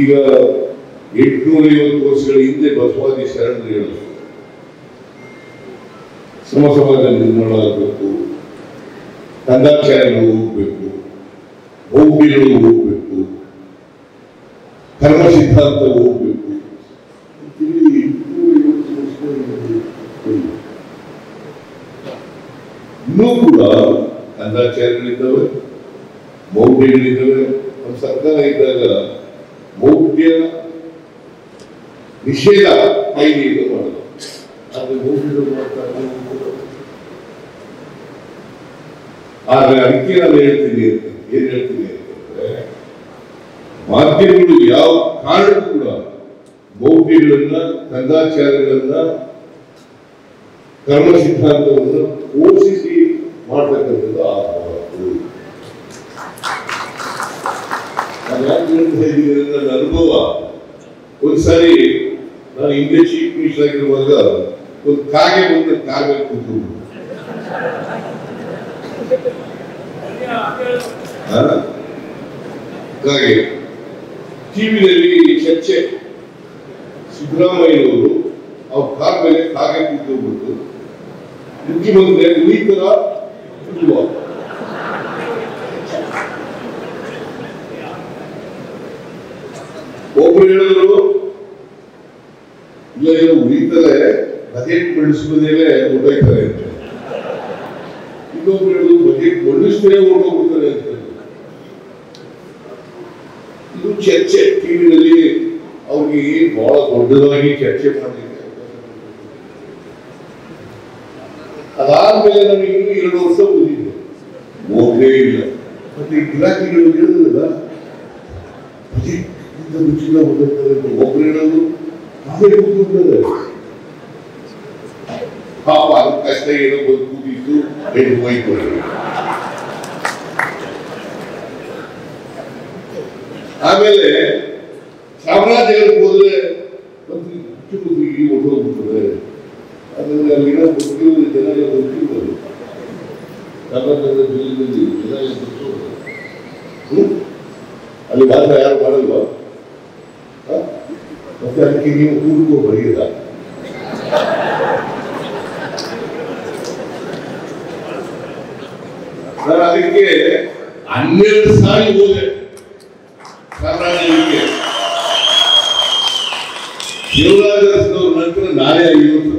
ಈಗ 850 ವರ್ಷಗಳ ಹಿಂದೆ ಬಸವಾದಿ ಶರಣರು ಹೇಳಿದ್ರು ಸಮ ಸಮಾಜ ನಿರ್ಮಾಣ ಆಗಬೇಕು, ಕಂದಾಚಾರಗಳು ಹೋಗ್ಬೇಕು, ಮೌಢ್ಯಗಳು ಹೋಗ್ಬೇಕು, ಕರ್ಮ ಸಿದ್ಧಾಂತ ಹೋಗ್ಬೇಕು. ಇನ್ನೂ ಕೂಡ ಕಂದಾಚಾರಗಳಿದ್ದಾವೆ, ಮೌಢ್ಯಗಳಿದ್ದಾವೆ. ನಮ್ಮ ಸರ್ಕಾರ ಇದ್ದಾಗ ಮೌಢ್ಯ ನಿಷೇಧ ಕಾಯ್ದೆ ಮಾಡೋದು, ಆದ್ರೆ ಮೌಢ್ಯಗಳು ಮಾಡ್ತಾರೆ. ಆದ್ರೆ ಅದಕ್ಕೆ ನಾನು ಹೇಳ್ತೀನಿ, ಏನ್ ಹೇಳ್ತೀನಿ ಅಂತಂದ್ರೆ, ಮಾಧ್ಯಮಗಳು ಯಾವ ಕಾರಣ ಕೂಡ ಮೌಢ್ಯಗಳನ್ನ, ಕಂದಾಚಾರಗಳನ್ನ, ಕರ್ಮ ಸಿದ್ಧಾಂತವನ್ನು ಪೋಷಿಸಿ ಮಾಡ್ತಕ್ಕಂಥದ್ದು ಆಗಬಾರದು. ನನ್ನ ಅನುಭವ, ಒಂದ್ಸಾರಿ ನಾನು ಹಿಂದೆ ಚೀಫ್ ಮಿನಿಸ್ಟರ್ ಆಗಿರುವಾಗ ಒಂದು ಕಾಗೆ ಬಂದು ಕಾಗೆ ಕೂತು ಕಾಗೆ ಟಿವಿನಲ್ಲಿ ಚರ್ಚೆ, ಸಿದ್ದರಾಮಯ್ಯನವರು ಅವ್ರ ಕಾರ್ ಮೇಲೆ ಕಾಗೆ ಕೂತ್ಕೊಂಡ್ಬಿಟ್ಟು ಮುಖ್ಯಮಂತ್ರಿ ಈ ತರ ಒಬ್ರು ಹೇಳಿದ್ರು, ಇಲ್ಲ ಏನೋ ಉಳಿತಾರೆ, ಬಜೆಟ್ ಮಂಡಿಸಿದ ಮೇಲೆ ಹೊರಟೋಯ್ತಾರೆ ಅಂತ. ಇನ್ನೊಬ್ರು ಹೇಳಿದ್ರು, ಬಜೆಟ್ ಮಂಡಿಸಿದ್ರೆ ಹೊರಟೋಗ್ಬಿಡ್ತಾರೆ ಅಂತ. ಇದು ಚರ್ಚೆ ಟಿವಿನಲ್ಲಿ ಅವ್ರಿಗೆ ಬಹಳ ದೊಡ್ಡದಾಗಿ ಚರ್ಚೆ ಮಾಡಲಿಕ್ಕೆ. ಅದಾದ್ಮೇಲೆ ನಮಗೆ ಇನ್ನೂ 2 ವರ್ಷ ಓದಿದ್ದೆ, ಹೋಗಲೇ ಇಲ್ಲ. ಮತ್ತೆ ಇಲಾಖೆಗಳು ಹೇಳಿದ್ರಲ್ಲ, ಬಜೆಟ್ ರುಚಿನ ಹೋಗ್ತಾರೆ ಅಂತ ಒಬ್ರು ಹೇಳೋದು, ಹಾಗೆ ಕೂತ್ಕೊಂಡ್ರೆ ಪಾಪ ಅದು ಕಷ್ಟ ಏನೋ ಬಂದು ಕೂತಿತ್ತು, ಬೆನ್ನು ಹೋಯ್ತು. ಆಮೇಲೆ ಚಾಮರಾಜನಗರಕ್ಕೆ ಹೋದ್ರೆ ಮುಖ್ಯಮಂತ್ರಿಗೆ ಹೊರಟೋಗ್ಬಿಡ್ತದೆ. ಆಮೇಲೆ ಅಲ್ಲಿನ ಗೊತ್ತಿರುವ ಜನ ಗೊತ್ತಿರ್ಬೋದು, ಚಾಮರಾಜನಗರ ಜಿಲ್ಲೆಯಲ್ಲಿ ಜನ ಗೊತ್ತು, ಅಲ್ಲಿ ವಾಸ ಯಾರು ಮಾಡಲ್ವಾ? ಮತ್ತೆ ಅದಕ್ಕೆ ನೀವು ಕೂಡ್ಕೋ ಬರೀದ. ನಾನು ಅದಕ್ಕೆ 12 ಸಾರಿ ಹೋದೆ ಚಾಮರಾಜನಗರಕ್ಕೆ. ಶಿವರಾಜರಸನವ್ರ ನಂತರ ನಾನೇ 5 ವರ್ಷ